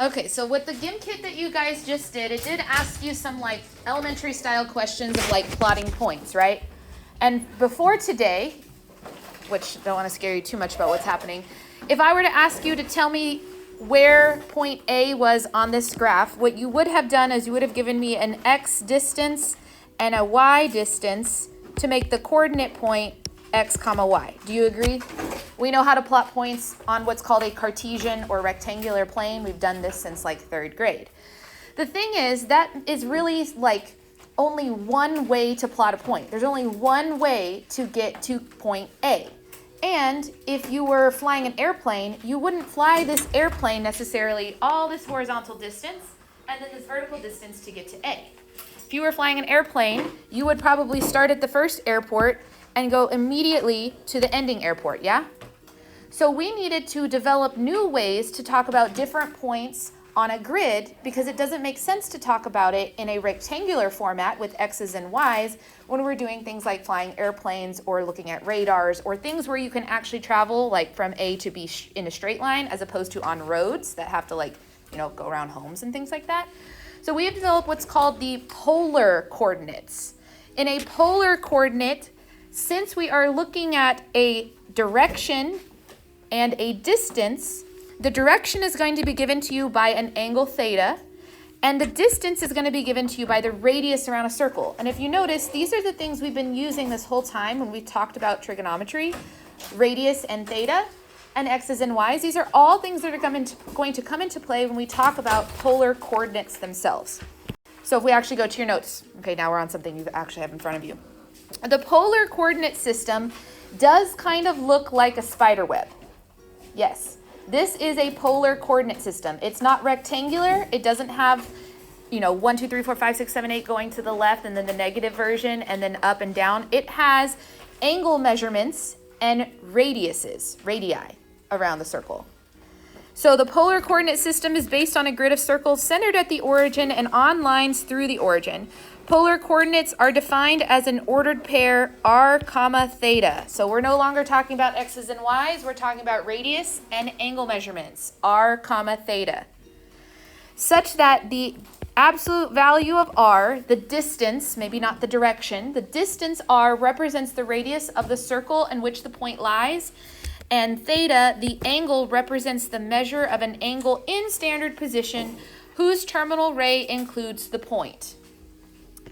Okay, so with the GIM kit that you guys just did, it did ask you some like elementary style questions of like plotting points, right? And before today, which don't want to scare you too much about what's happening, if I were to ask you to tell me where point A was on this graph, what you would have done is you would have given me an X distance and a Y distance to make the coordinate point X comma Y. Do you agree? We know how to plot points on what's called a Cartesian or rectangular plane. We've done this since like 3rd grade. The thing is, that is really like only one way to plot a point. There's only one way to get to point A. And if you were flying an airplane, you wouldn't fly this airplane necessarily all this horizontal distance and then this vertical distance to get to A. If you were flying an airplane, you would probably start at the first airport and go immediately to the ending airport, yeah? So we needed to develop new ways to talk about different points on a grid because it doesn't make sense to talk about it in a rectangular format with X's and Y's when we're doing things like flying airplanes or looking at radars or things where you can actually travel like from A to B in a straight line as opposed to on roads that have to like, you know, go around homes and things like that. So we have developed what's called the polar coordinates. In a polar coordinate, since we are looking at a direction and a distance, the direction is going to be given to you by an angle theta, and the distance is going to be given to you by the radius around a circle. And if you notice, these are the things we've been using this whole time when we talked about trigonometry, radius and theta, and x's and y's. These are all things that are going to come into play when we talk about polar coordinates themselves. So if we actually go to your notes, okay, now we're on something you actually have in front of you. The polar coordinate system does kind of look like a spider web. Yes, this is a polar coordinate system. It's not rectangular. It doesn't have, 1, 2, 3, 4, 5, 6, 7, 8 going to the left and then the negative version and then up and down. It has angle measurements and radii around the circle. So the polar coordinate system is based on a grid of circles centered at the origin and on lines through the origin. Polar coordinates are defined as an ordered pair r, theta. So we're no longer talking about x's and y's, we're talking about radius and angle measurements, r, theta. Such that the absolute value of r, the distance, maybe not the direction, the distance r represents the radius of the circle in which the point lies, and theta, the angle, represents the measure of an angle in standard position whose terminal ray includes the point.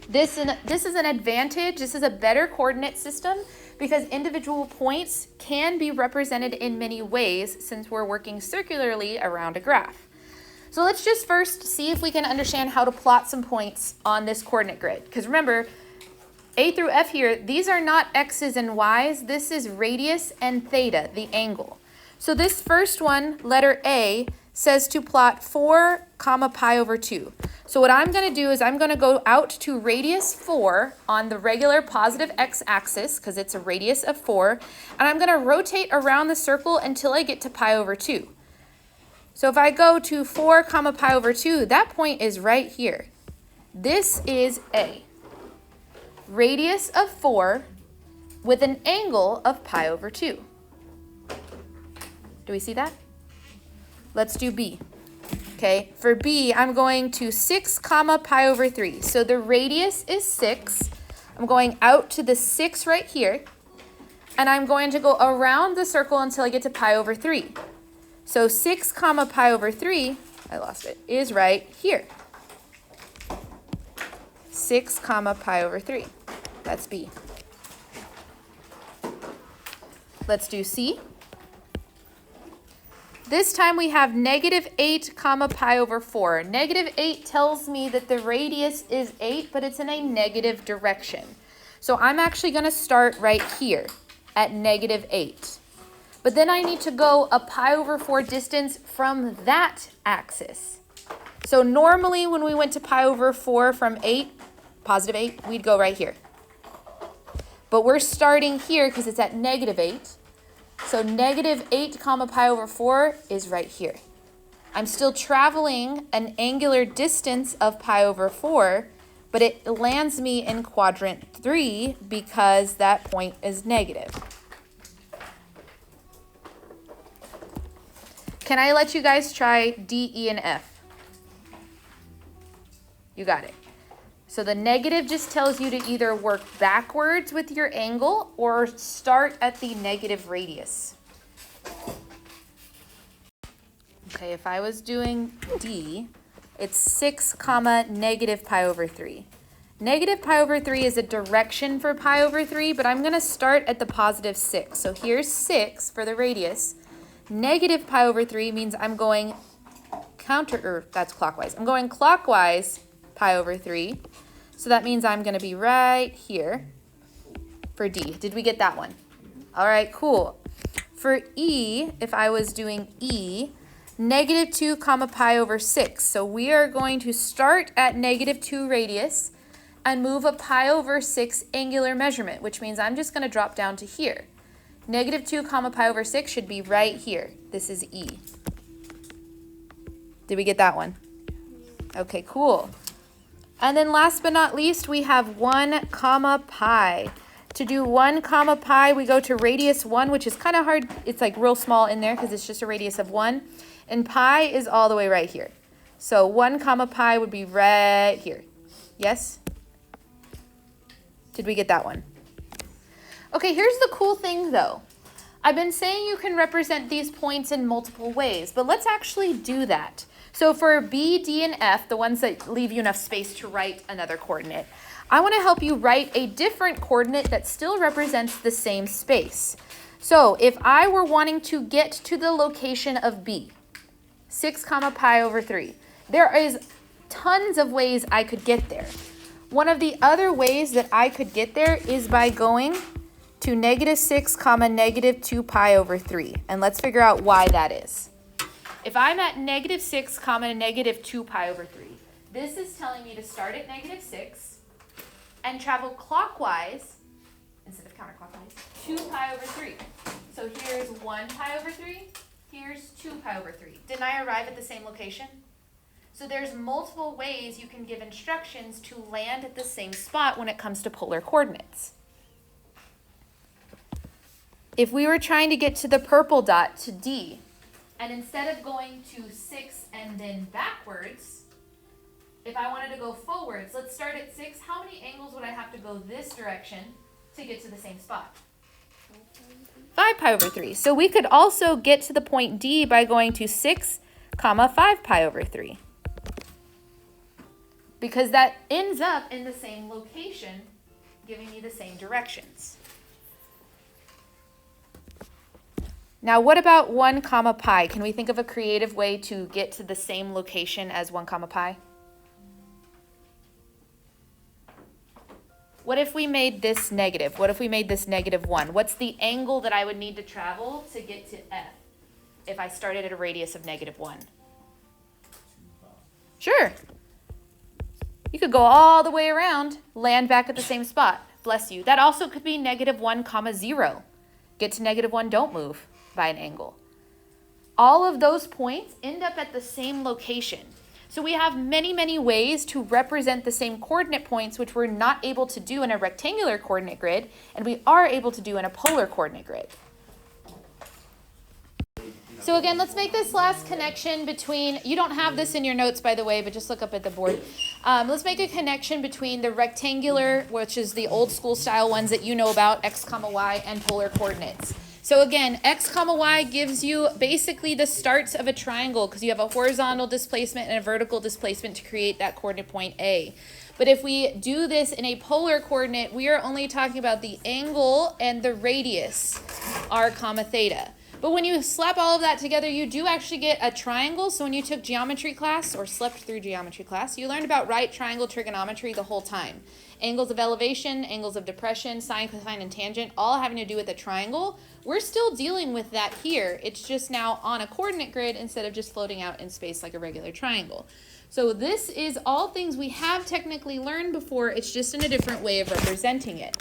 This is an advantage. This is a better coordinate system because individual points can be represented in many ways since we're working circularly around a graph. So let's just first see if we can understand how to plot some points on this coordinate grid. Because remember, A through F here, these are not x's and y's. This is radius and theta, the angle. So this first one, letter A, says to plot 4, pi over 2. So what I'm going to do is I'm going to go out to radius 4 on the regular positive x-axis, because it's a radius of 4, and I'm going to rotate around the circle until I get to pi over 2. So if I go to 4, pi over 2, that point is right here. This is A. Radius of 4 with an angle of pi over 2. Do we see that? Let's do B. Okay, for B, I'm going to 6, pi over 3. So the radius is 6. I'm going out to the 6 right here. And I'm going to go around the circle until I get to pi over 3. So 6, pi over 3, I lost it, is right here. 6, pi over 3. That's B. Let's do C. This time we have negative 8, pi over 4. Negative 8 tells me that the radius is 8, but it's in a negative direction. So I'm actually going to start right here at negative 8. But then I need to go a pi over 4 distance from that axis. So normally when we went to pi over 4 from 8, positive 8, we'd go right here. But we're starting here because it's at negative 8. So negative 8, pi over 4 is right here. I'm still traveling an angular distance of pi over 4, but it lands me in quadrant 3 because that point is negative. can I let you guys try D, E, and F? You got it. So the negative just tells you to either work backwards with your angle or start at the negative radius. Okay, if I was doing D, it's 6 comma negative pi over 3. Negative pi over 3 is a direction for pi over 3, but I'm going to start at the positive 6. So here's 6 for the radius. Negative pi over 3 means I'm going that's clockwise. I'm going clockwise pi over 3. So that means I'm going to be right here for D. Did we get that one? All right, cool. For E, if I was doing E, negative 2 comma pi over 6. So we are going to start at negative 2 radius and move a pi over 6 angular measurement, which means I'm just going to drop down to here. Negative 2 comma pi over 6 should be right here. This is E. Did we get that one? Okay, cool. And then last but not least, we have 1 comma pi. To do 1 comma pi, we go to radius 1, which is kind of hard. It's like real small in there because it's just a radius of 1. And pi is all the way right here. So 1 comma pi would be right here. Yes? Did we get that one? Okay, here's the cool thing though. I've been saying you can represent these points in multiple ways, but let's actually do that. So for B, D, and F, the ones that leave you enough space to write another coordinate, I want to help you write a different coordinate that still represents the same space. So if I were wanting to get to the location of B, 6 comma pi over 3, there is tons of ways I could get there. One of the other ways that I could get there is by going to negative 6 comma negative 2 pi over 3. And let's figure out why that is. If I'm at negative 6 comma negative 2 pi over 3, this is telling me to start at negative 6 and travel clockwise instead of counterclockwise 2 pi over 3. So here's 1 pi over 3, here's 2 pi over 3. Didn't I arrive at the same location? So there's multiple ways you can give instructions to land at the same spot when it comes to polar coordinates. If we were trying to get to the purple dot, to D, and instead of going to 6 and then backwards, if I wanted to go forwards, let's start at 6. How many angles would I have to go this direction to get to the same spot? 5 pi over 3. So we could also get to the point D by going to 6 comma 5 pi over 3. Because that ends up in the same location, giving me the same directions. Now, what about 1 comma pi? Can we think of a creative way to get to the same location as 1 comma pi? What if we made this negative? What if we made this negative 1? What's the angle that I would need to travel to get to F if I started at a radius of negative 1? Sure. You could go all the way around, land back at the same spot. Bless you. That also could be negative 1 comma 0. Get to negative 1, don't move by an angle. All of those points end up at the same location. So we have many, many ways to represent the same coordinate points, which we're not able to do in a rectangular coordinate grid, and we are able to do in a polar coordinate grid. So again, let's make this last connection between, you don't have this in your notes, by the way, but just look up at the board. Let's make a connection between the rectangular, which is the old school style ones that you know about, x comma y, and polar coordinates. So again, x comma y gives you basically the starts of a triangle because you have a horizontal displacement and a vertical displacement to create that coordinate point A. But if we do this in a polar coordinate, we are only talking about the angle and the radius, r comma theta. But when you slap all of that together, you do actually get a triangle. So when you took geometry class or slept through geometry class, you learned about right triangle trigonometry the whole time. Angles of elevation, angles of depression, sine, cosine, and tangent, all having to do with a triangle. We're still dealing with that here. It's just now on a coordinate grid instead of just floating out in space like a regular triangle. So this is all things we have technically learned before. It's just in a different way of representing it.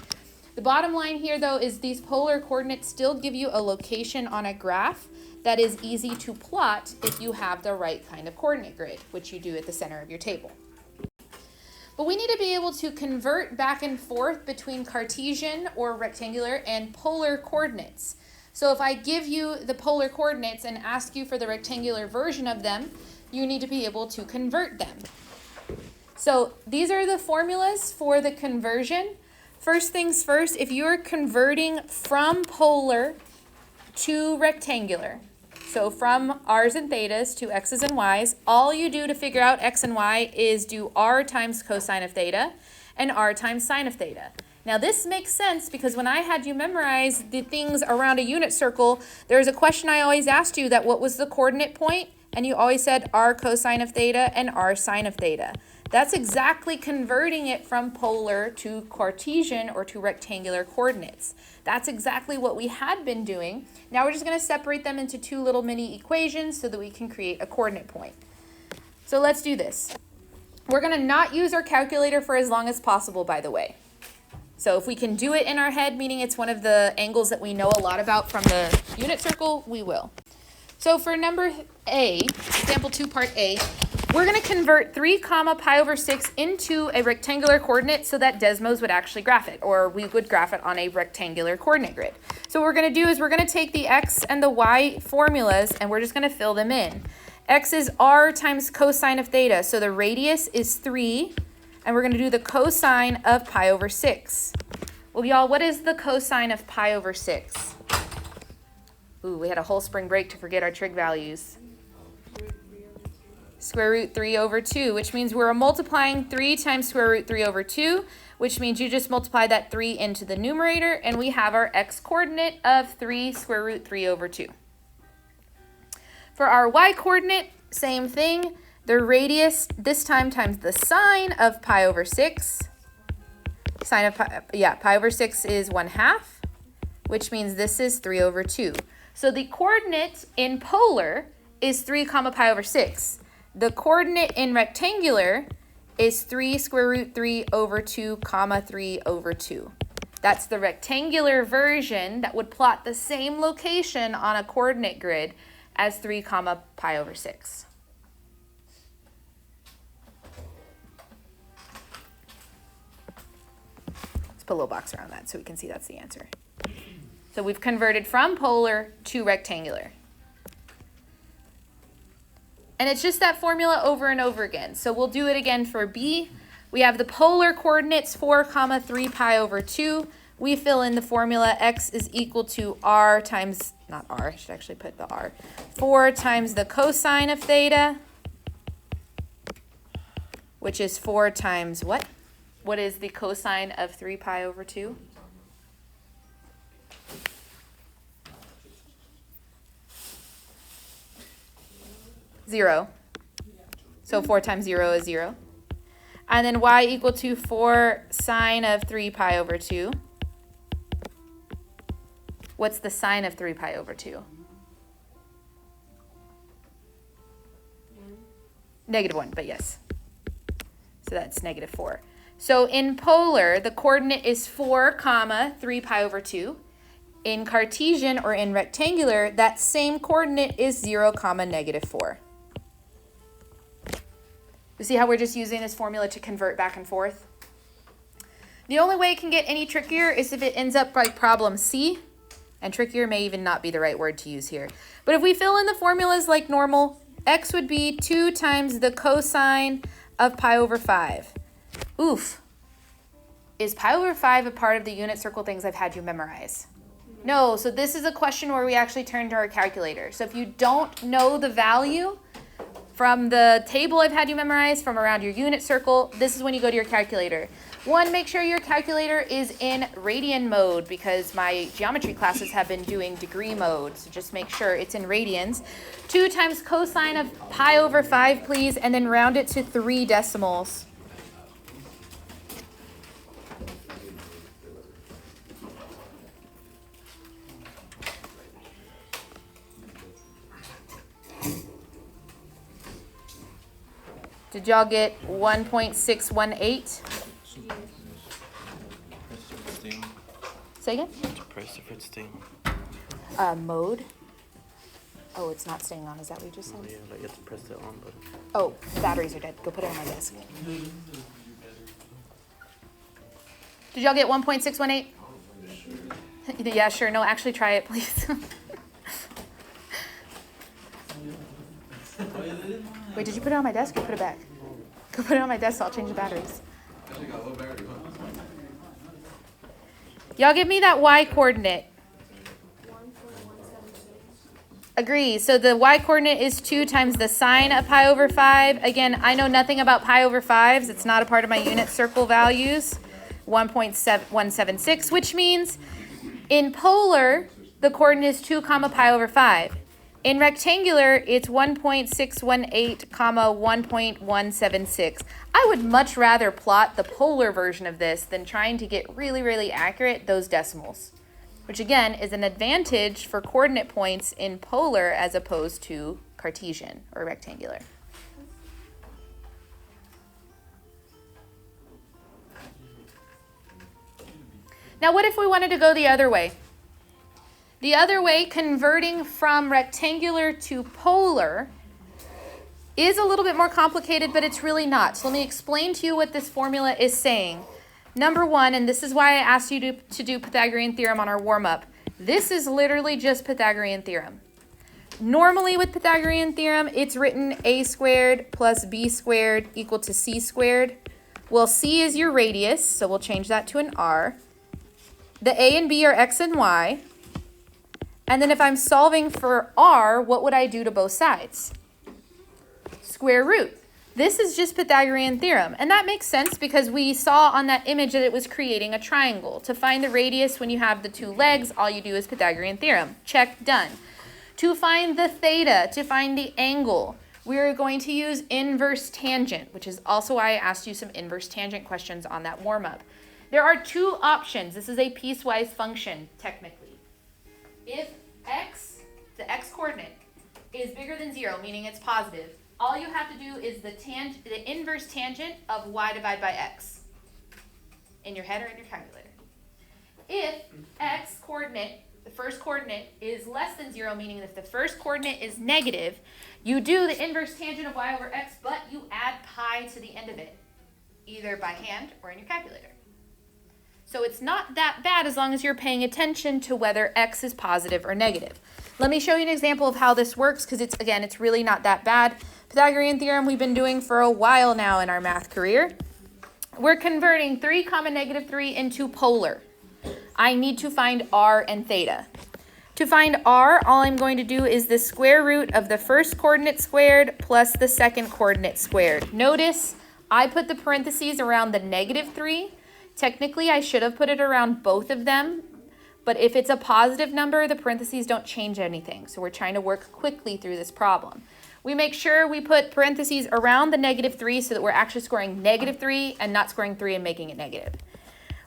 The bottom line here, though, is these polar coordinates still give you a location on a graph that is easy to plot if you have the right kind of coordinate grid, which you do at the center of your table. But we need to be able to convert back and forth between Cartesian or rectangular and polar coordinates. So if I give you the polar coordinates and ask you for the rectangular version of them, you need to be able to convert them. So these are the formulas for the conversion. First things first, if you're converting from polar to rectangular, so from r's and thetas to x's and y's, all you do to figure out x and y is do r times cosine of theta and r times sine of theta. Now this makes sense because when I had you memorize the things around a unit circle, there's a question I always asked you that what was the coordinate point? And you always said r cosine of theta and r sine of theta. That's exactly converting it from polar to Cartesian or to rectangular coordinates. That's exactly what we had been doing. Now we're just going to separate them into two little mini equations so that we can create a coordinate point. So let's do this. We're going to not use our calculator for as long as possible, by the way. So if we can do it in our head, meaning it's one of the angles that we know a lot about from the unit circle, we will. So for number A, example 2, part A, we're going to convert 3 comma pi over 6 into a rectangular coordinate so that Desmos would actually graph it, or we would graph it on a rectangular coordinate grid. So what we're going to do is we're going to take the x and the y formulas and we're just going to fill them in. X is r times cosine of theta, so the radius is 3, and we're going to do the cosine of pi over 6. Well, y'all, what is the cosine of pi over 6? Ooh, we had a whole spring break to forget our trig values. Square root 3 over 2, which means we're multiplying 3 times square root 3 over 2, which means you just multiply that 3 into the numerator, and we have our x coordinate of 3 square root 3 over 2. For our y coordinate, same thing. The radius, this time, times the sine of pi over 6. Sine of pi over 6 is 1/2, which means this is 3 over 2. So the coordinate in polar is 3 comma pi over 6. The coordinate in rectangular is 3 square root 3 over 2 comma 3 over 2. That's the rectangular version that would plot the same location on a coordinate grid as 3 comma pi over 6. Let's put a little box around that so we can see that's the answer. So we've converted from polar to rectangular. And it's just that formula over and over again. So we'll do it again for B. We have the polar coordinates 4 comma 3 pi over 2. We fill in the formula x is equal to r times, not r, I should actually put the r, 4 times the cosine of theta, which is 4 times what? What is the cosine of 3 pi over 2? Zero. So 4 times 0 is 0. And then y equal to 4 sine of 3 pi over 2. What's the sine of 3 pi over 2? -1, but yes. So that's -4. So in polar, the coordinate is 4 comma 3 pi over 2. In Cartesian or in rectangular, that same coordinate is 0 comma -4. You see how we're just using this formula to convert back and forth? The only way it can get any trickier is if it ends up like problem C, and trickier may even not be the right word to use here. But if we fill in the formulas like normal, x would be 2 times the cosine of pi over 5. Oof. Is pi over 5 a part of the unit circle things I've had you memorize? No, so this is a question where we actually turn to our calculator. So if you don't know the value from the table I've had you memorize from around your unit circle, this is when you go to your calculator. 1, make sure your calculator is in radian mode because my geometry classes have been doing degree mode, so just make sure it's in radians. 2 times cosine of pi over 5, please, and then round it to 3 decimals. Did y'all get 1.618? Say again? To press if it's staying Mode. Oh, it's not staying on. Is that what you just said? on. Yeah, like you have to press the on button. Oh, batteries are dead. Go put it on my desk. Did y'all get 1.618? Yeah, sure. No, actually try it, please. Wait, did you put it on my desk or put it back? Go put it on my desk, so I'll change the batteries. Y'all give me that y coordinate. Agree. So the y coordinate is 2 times the sine of pi over 5. Again, I know nothing about pi over 5s. It's not a part of my unit circle values. 1.176, which means in polar, the coordinate is 2 comma pi over 5. In rectangular, it's 1.618 comma 1.176. I would much rather plot the polar version of this than trying to get really, really accurate those decimals, which again is an advantage for coordinate points in polar as opposed to Cartesian or rectangular. Now what if we wanted to go the other way? The other way, converting from rectangular to polar, is a little bit more complicated, but it's really not. So let me explain to you what this formula is saying. Number one, and this is why I asked you to do Pythagorean theorem on our warm-up. This is literally just Pythagorean theorem. Normally with Pythagorean theorem, it's written a squared plus b squared equal to c squared. Well, c is your radius, so we'll change that to an r. The a and b are x and y. And then if I'm solving for r, what would I do to both sides? Square root. This is just Pythagorean theorem. And that makes sense because we saw on that image that it was creating a triangle. To find the radius when you have the two legs, all you do is Pythagorean theorem. Check, done. To find the theta, to find the angle, we're going to use inverse tangent, which is also why I asked you some inverse tangent questions on that warm-up. There are two options. This is a piecewise function, technically. If x, the x coordinate, is bigger than 0, meaning it's positive, all you have to do is the inverse tangent of y divided by x in your head or in your calculator. If x coordinate, the first coordinate, is less than 0, meaning if the first coordinate is negative, you do the inverse tangent of y over x, but you add pi to the end of it, either by hand or in your calculator. So it's not that bad as long as you're paying attention to whether x is positive or negative. Let me show you an example of how this works because it's really not that bad. Pythagorean theorem we've been doing for a while now in our math career. We're converting 3 comma negative 3 into polar. I need to find r and theta. To find r, all I'm going to do is the square root of the first coordinate squared plus the second coordinate squared. Notice I put the parentheses around the negative 3. Technically, I should have put it around both of them, but if it's a positive number, the parentheses don't change anything. So we're trying to work quickly through this problem. We make sure we put parentheses around the negative 3 so that we're actually scoring negative 3 and not scoring 3 and making it negative.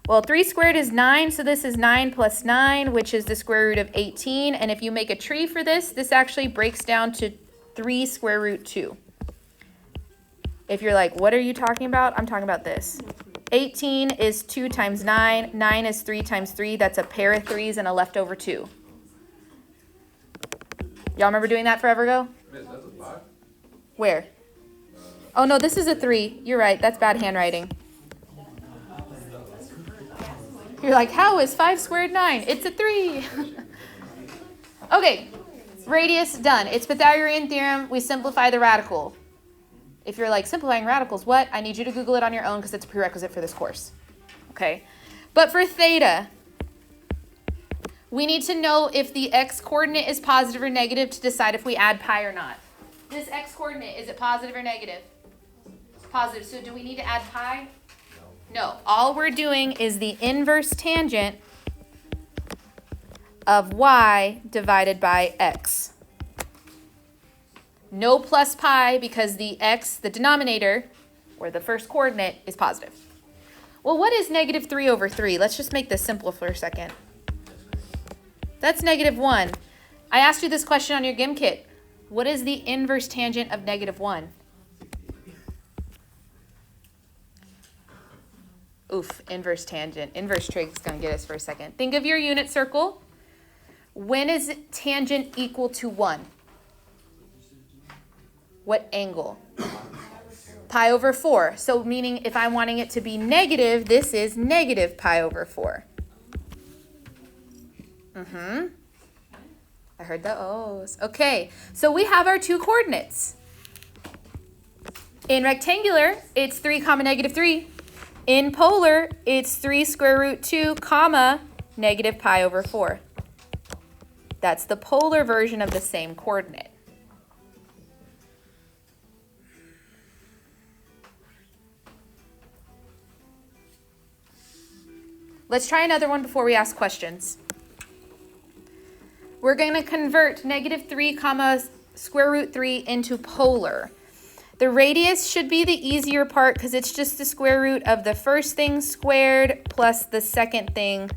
Well, 3 squared is 9, so this is 9 plus 9, which is the square root of 18. And if you make a tree for this, this actually breaks down to 3 square root 2. If you're like, what are you talking about? I'm talking about this. 18 is 2 times 9. 9 is 3 times 3. That's a pair of 3s and a leftover 2. Y'all remember doing that forever ago? Miss, that's a 5? Where? Oh, no, this is a 3. You're right. That's bad handwriting. You're like, how is 5 squared 9? It's a 3. Okay, radius done. It's Pythagorean theorem. We simplify the radical. If you're like, simplifying radicals, what? I need you to Google it on your own because it's a prerequisite for this course. Okay? But for theta, we need to know if the x coordinate is positive or negative to decide if we add pi or not. This x coordinate, is it positive or negative? It's positive. So do we need to add pi? No. All we're doing is the inverse tangent of y divided by x. No plus pi because the x, the denominator, or the first coordinate, is positive. Well, what is negative 3 over 3? Let's just make this simple for a second. That's negative 1. I asked you this question on your gym kit. What is the inverse tangent of negative 1? Oof, inverse tangent. Inverse trig is going to get us for a second. Think of your unit circle. When is tangent equal to 1? What angle? Pi over 4. So meaning if I'm wanting it to be negative, this is negative pi over 4. Mm-hmm. I heard the O's. Okay, so we have our two coordinates. In rectangular, it's 3 comma negative 3. In polar, it's 3 square root 2 comma negative pi over 4. That's the polar version of the same coordinate. Let's try another one before we ask questions. We're going to convert negative 3 comma square root 3 into polar. The radius should be the easier part because it's just the square root of the first thing squared plus the second thing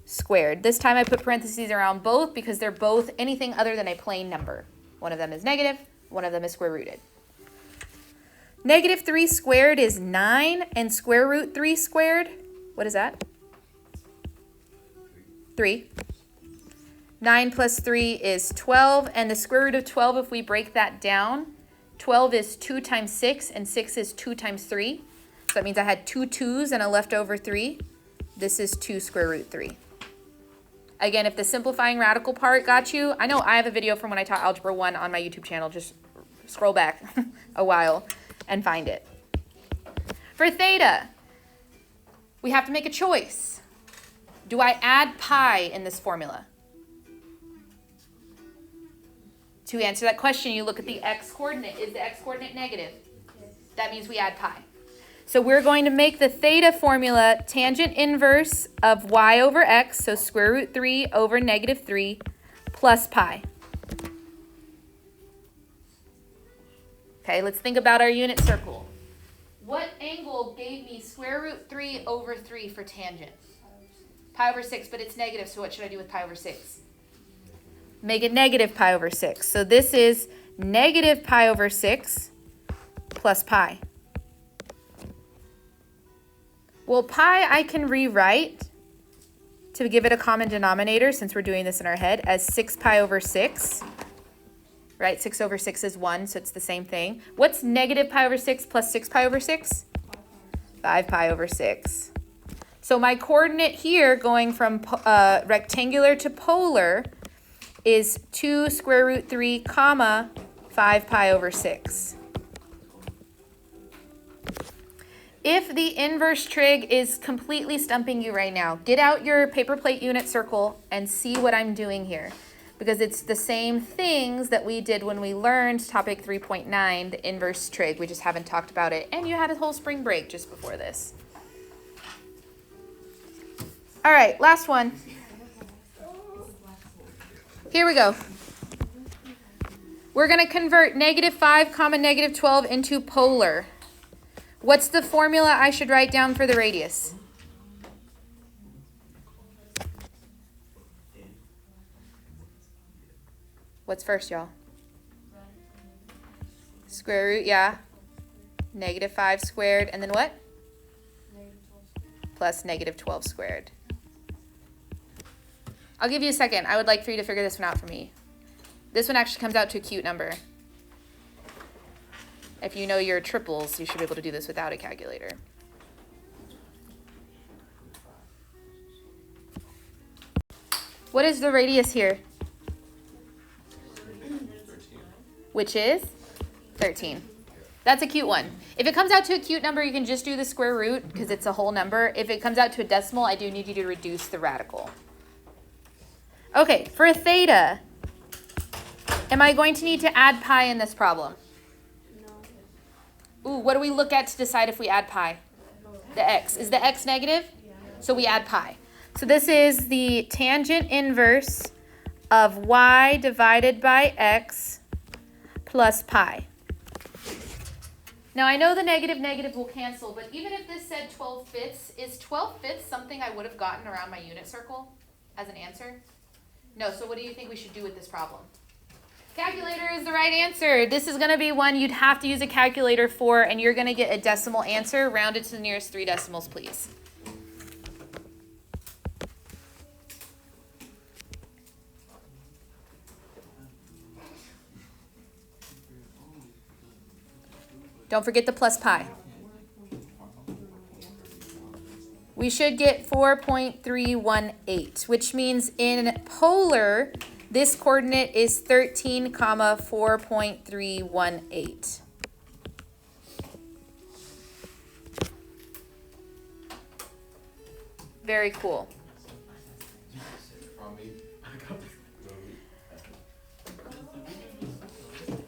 squared. This time I put parentheses around both because they're both anything other than a plain number. One of them is negative, one of them is square rooted. Negative 3 squared is 9, and square root 3 squared, what is that? 3. 9 plus 3 is 12, and the square root of 12, if we break that down, 12 is 2 times 6, and 6 is 2 times 3. So that means I had 2 2's and a leftover 3. This is 2 square root 3. Again, if the simplifying radical part got you, I know I have a video from when I taught Algebra 1 on my YouTube channel. Just scroll back a while and find it. For theta, we have to make a choice. Do I add pi in this formula? To answer that question, you look at the x-coordinate. Is the x-coordinate negative? Yes. That means we add pi. So we're going to make the theta formula tangent inverse of y over x, so square root 3 over negative 3 plus pi. Okay, let's think about our unit circle. What angle gave me square root 3 over 3 for tangent? Pi over 6, but it's negative, so what should I do with pi over 6? Make it negative pi over 6. So this is negative pi over 6 plus pi. Well, pi I can rewrite to give it a common denominator, since we're doing this in our head, as 6 pi over 6. Right, 6 over 6 is 1, so it's the same thing. What's negative pi over 6 plus 6 pi over 6? 5 pi over 6. So my coordinate here going from rectangular to polar is 2 square root 3 comma 5 pi over 6. If the inverse trig is completely stumping you right now, get out your paper plate unit circle and see what I'm doing here. Because it's the same things that we did when we learned topic 3.9, the inverse trig. We just haven't talked about it. And you had a whole spring break just before this. All right, last one. Here we go. We're going to convert negative 5 comma negative 12 into polar. What's the formula I should write down for the radius? What's first, y'all? Square root, yeah. Negative 5 squared, and then what? Plus negative 12 squared. I'll give you a second. I would like for you to figure this one out for me. This one actually comes out to a cute number. If you know your triples, you should be able to do this without a calculator. What is the radius here? Which is 13. That's a cute one. If it comes out to a cute number, you can just do the square root because it's a whole number. If it comes out to a decimal, I do need you to reduce the radical. Okay, for theta, am I going to need to add pi in this problem? Ooh, what do we look at to decide if we add pi? The x. Is the x negative? So we add pi. So this is the tangent inverse of y divided by x plus pi. Now I know the negative negative will cancel, but even if this said 12 fifths, is 12 fifths something I would have gotten around my unit circle as an answer? No, so what do you think we should do with this problem? Calculator is the right answer. This is going to be one you'd have to use a calculator for, and you're going to get a decimal answer. Round it to the nearest 3 decimals, please. Don't forget the plus pi. we should get 4.318, which means in polar, this coordinate is 13, 4.318. Very cool.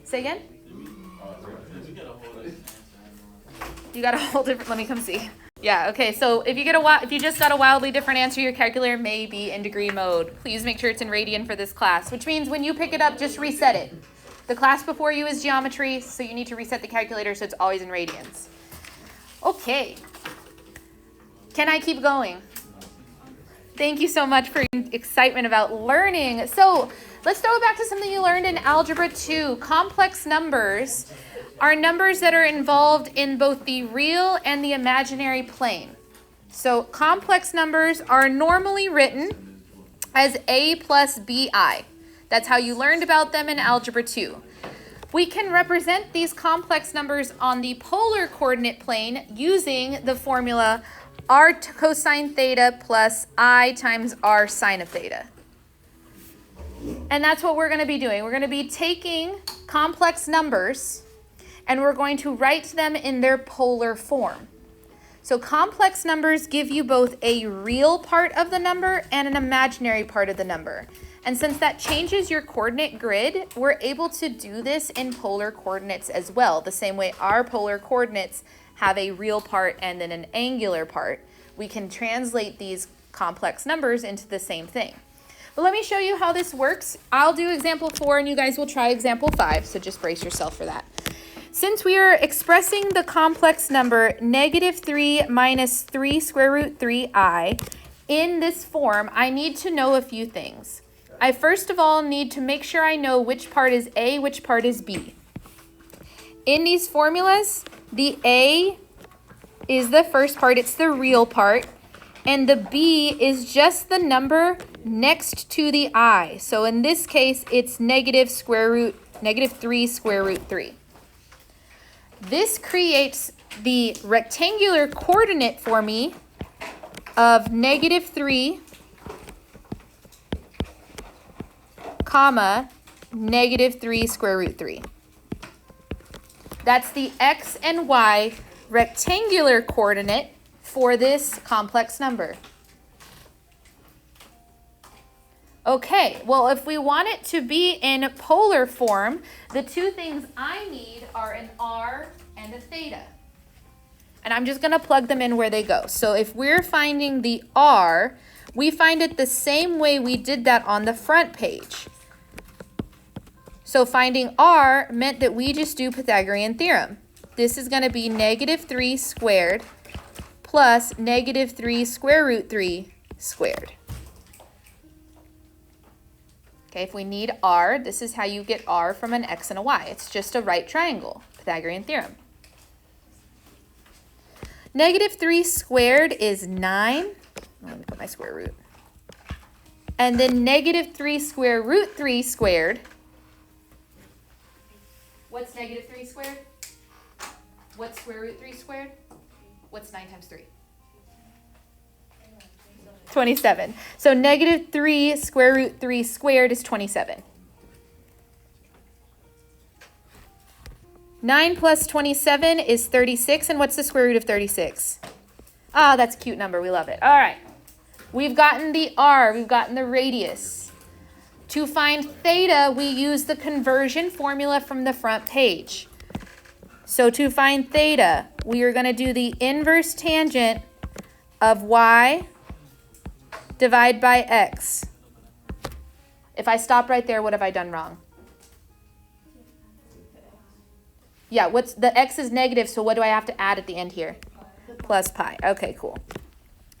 Say again? You got a whole different, let me come see. Yeah, okay, so if you just got a wildly different answer, your calculator may be in degree mode. Please make sure it's in radian for this class, which means when you pick it up, just reset it. The class before you is geometry, so you need to reset the calculator so it's always in radians. Okay. Can I keep going? Thank you so much for your excitement about learning. So let's throw it back to something you learned in Algebra 2. Complex numbers are numbers that are involved in both the real and the imaginary plane. So complex numbers are normally written as a plus bi. That's how you learned about them in Algebra 2. We can represent these complex numbers on the polar coordinate plane using the formula r cosine theta plus I times r sine of theta. And that's what we're going to be doing. We're going to be taking complex numbers and we're going to write them in their polar form. So complex numbers give you both a real part of the number and an imaginary part of the number. And since that changes your coordinate grid, we're able to do this in polar coordinates as well. The same way our polar coordinates have a real part and then an angular part. We can translate these complex numbers into the same thing. But let me show you how this works. I'll do example 4 and you guys will try example 5, so just brace yourself for that. Since we are expressing the complex number -3 minus 3 square root 3i in this form, I need to know a few things. I first of all need to make sure I know which part is a, which part is b. In these formulas, the a is the first part, it's the real part, and the b is just the number next to the I. So in this case, it's -3 square root 3. This creates the rectangular coordinate for me of -3, comma, -3 square root 3. That's the x and y rectangular coordinate for this complex number. Okay, well, if we want it to be in polar form, the two things I need are an r and a theta. And I'm just going to plug them in where they go. So if we're finding the r, we find it the same way we did that on the front page. So finding r meant that we just do Pythagorean theorem. This is going to be -3 squared plus -3 square root 3 squared. Okay, if we need r, this is how you get r from an x and a y. It's just a right triangle, Pythagorean theorem. -3 squared is 9. Let me put my square root. And then -3 square root 3 squared. What's -3 squared? What's square root 3 squared? What's 9 times 3? 27. So -3 square root 3 squared is 27. 9 plus 27 is 36. And what's the square root of 36? Ah, that's a cute number. We love it. All right. We've gotten the r. We've gotten the radius. To find theta, we use the conversion formula from the front page. So to find theta, we are going to do the inverse tangent of y divided by x. If I stop right there, what have I done wrong? Yeah, the x is negative, so what do I have to add at the end here? Plus pi. Okay, cool.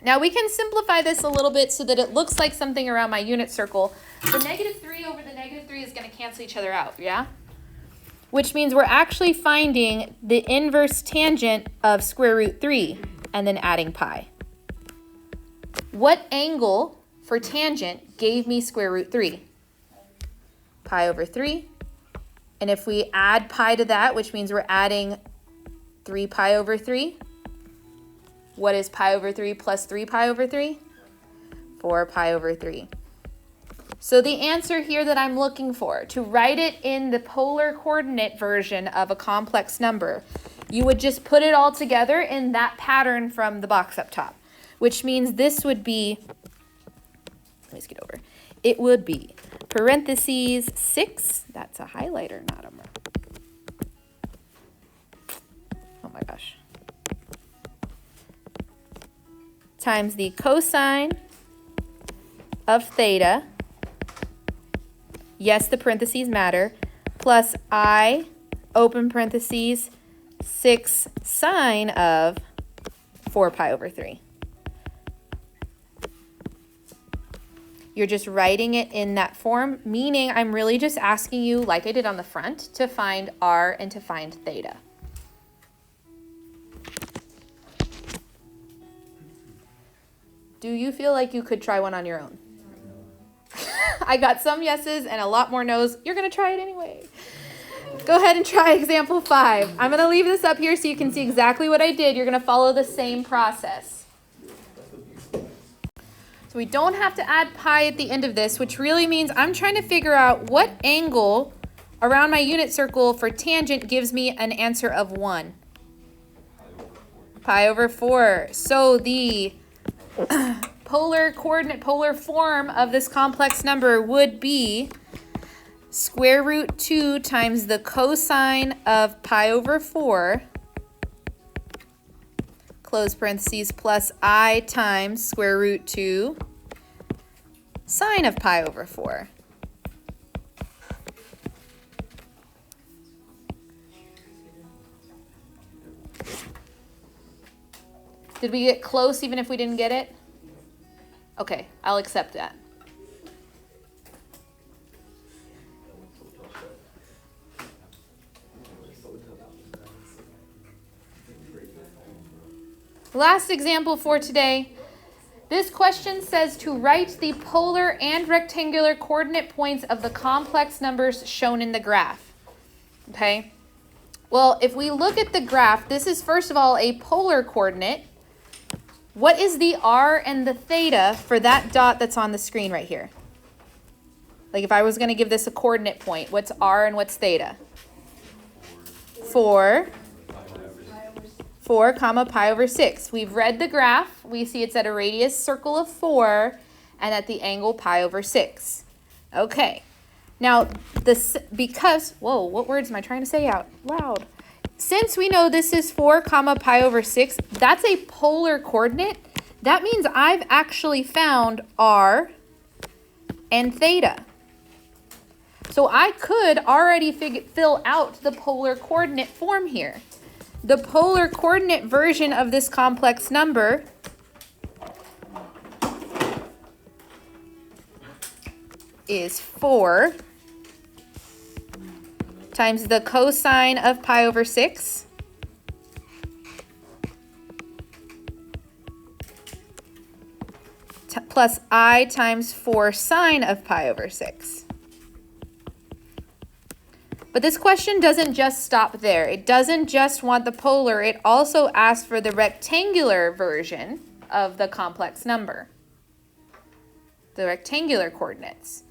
Now we can simplify this a little bit so that it looks like something around my unit circle. The -3 over the -3 is going to cancel each other out, yeah? Which means we're actually finding the inverse tangent of square root 3 and then adding pi. What angle for tangent gave me square root 3? Pi over 3. And if we add pi to that, which means we're adding 3 pi over 3, What is pi over 3 plus 3 pi over 3? 4 pi over 3. So the answer here that I'm looking for, to write it in the polar coordinate version of a complex number, you would just put it all together in that pattern from the box up top, which means this would be, let me scoot over, it would be parentheses 6, that's a highlighter, not a mark. Oh my gosh. Times the cosine of theta, yes, the parentheses matter, plus I, open parentheses, 6 sine of 4 pi over 3. You're just writing it in that form, meaning I'm really just asking you, like I did on the front, to find r and to find theta. Do you feel like you could try one on your own? I got some yeses and a lot more no's. You're going to try it anyway. Go ahead and try example 5. I'm going to leave this up here so you can see exactly what I did. You're going to follow the same process. So we don't have to add pi at the end of this, which really means I'm trying to figure out what angle around my unit circle for tangent gives me an answer of 1. Pi over 4. So the polar coordinate, polar form of this complex number would be square root 2 times the cosine of pi over 4, close parentheses, plus I times square root 2 sine of pi over 4. Did we get close even if we didn't get it? Okay, I'll accept that. Last example for today. This question says to write the polar and rectangular coordinate points of the complex numbers shown in the graph. Okay? Well, if we look at the graph, this is first of all a polar coordinate. What is the r and the theta for that dot that's on the screen right here? Like if I was going to give this a coordinate point, what's r and what's theta? 4 comma pi over 6. We've read the graph. We see it's at a radius circle of 4 and at the angle pi over 6. Okay. Now, because, whoa, what words am I trying to say out loud? Since we know this is 4 comma pi over 6, that's a polar coordinate. That means I've actually found r and theta. So I could already fill out the polar coordinate form here. The polar coordinate version of this complex number is 4 times the cosine of pi over 6 plus I times 4 sine of pi over 6. But this question doesn't just stop there. It doesn't just want the polar. It also asks for the rectangular version of the complex number, the rectangular coordinates.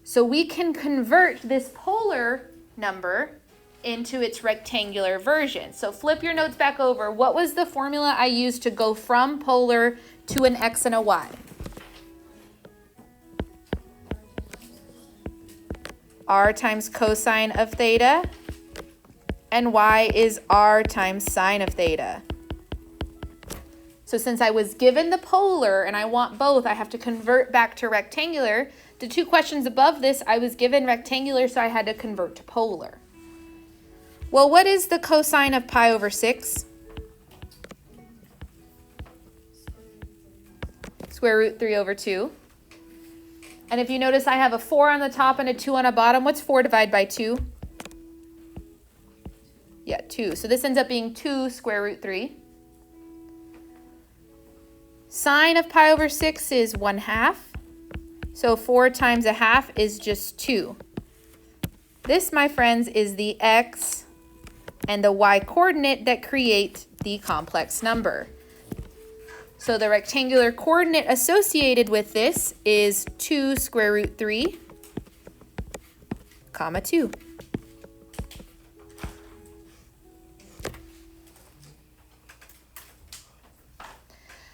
So we can convert this polar number into its rectangular version. So flip your notes back over. What was the formula I used to go from polar to an x and a y? R times cosine of theta, and y is r times sine of theta. So since I was given the polar and I want both, I have to convert back to rectangular. The two questions above this, I was given rectangular, so I had to convert to polar. Well, what is the cosine of pi over 6? Square root 3 over 2. And if you notice, I have a 4 on the top and a 2 on the bottom. What's 4 divided by 2? Yeah, 2. So this ends up being 2 square root 3. Sine of pi over 6 is 1/2. So 4 times 1/2 is just 2. This, my friends, is the x and the y coordinate that create the complex number. So the rectangular coordinate associated with this is 2 square root 3, comma 2.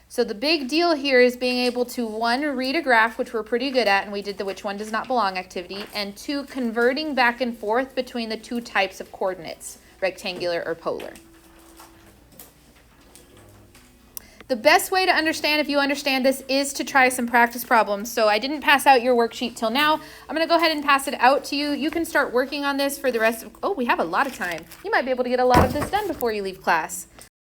So the big deal here is being able to, 1, read a graph, which we're pretty good at, and we did the which one does not belong activity, and 2, converting back and forth between the two types of coordinates, rectangular or polar. The best way to understand if you understand this is to try some practice problems. So I didn't pass out your worksheet till now. I'm going to go ahead and pass it out to you. You can start working on this for the rest of, oh, we have a lot of time. You might be able to get a lot of this done before you leave class.